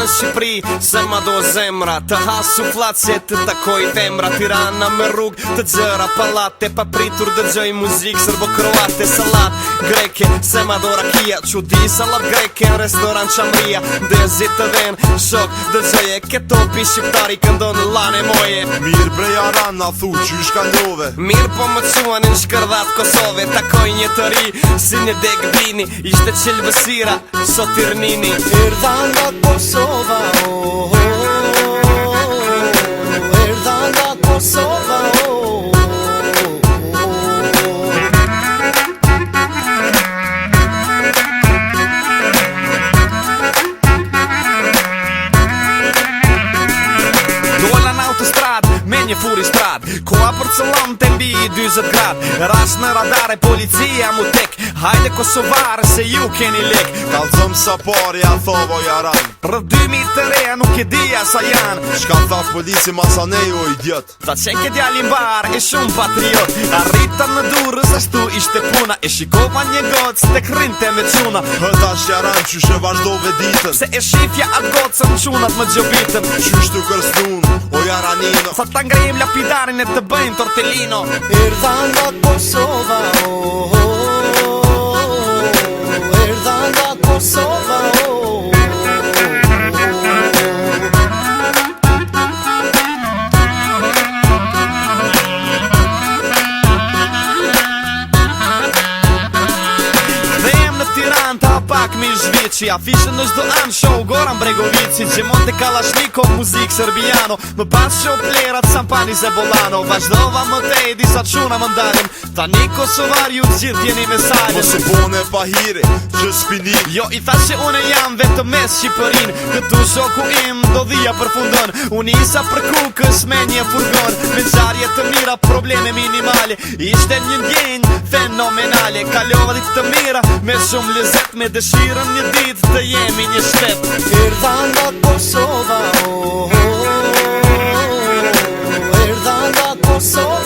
Në Shqipëri, se ma do zemra të ha suflacje të takoj femra. Tirana me rrug të gjëra palate, pa pritur dëgjoj muzik serbo-kroate. Salat greke, se ma do rakia, qudi salat greke në restoran qamria. Dezit të ven, shok dëgjoj e ketopi shqiptari këndon lane moje. Mirë bre jaran, na thu që shkallove. Mirë po më quan në shkërdat Kosove. Takoj një të ri, si një deg bini, ishte qilbësira, sot Irnini. Erdhan nga Kosova, oh, oh, oh, erdhan nga Kosova, oh, Dola në autostrad, me një furi strad, koha për cëllon të mbi 20 grad. Ras në radare, policia mu tek, hajde Kosovarë se ju keni lek. Kalzëm sa pari a thovo jaran, Rëv 2000 të reja nuk e dija sa janë. shka tha polici masanejo i djet. Tha qeke djali mbar e shumë patriot. Arrita në durës ashtu ishte puna, e shikova një gocë të krinte me quna. Hëta shjaran që shë vazhdove ditën, Se e shifja atë gocën qunat më gjobitën. qyshtu kërstun, o jaranino. Sa ta ngrejim lapidarin e të bëjmë tortellino. erdhan nga Kosova, oh, oh, oh, erdhan nga Kosova, oh. Pak mi zhvici, afishën në çdo anë show Goran Bregovici, Gjemon te Kalashnikov, muzik serbiano. Më pas show plerat Sampani Zebolano. Vazhdova më tej, disa quna më ndalën. Tani Kosovar ju gjithë jeni me salën. Mos u bone pa hire, që spini. Jo i tha që une jam vetëm me Shqipërin. Këtu shoku im do dhia përfundon. Unë isa për kukës me një furgon. Me qarje të mira, probleme minimale. Ishte një ndjenjë fenomenale. Kalova ditë të mira, me shumë lezet. Me dëshirën një ditë të jemi një shtet. Erdhan nga Kosova, oh, oh, oh, erdhan nga Kosova.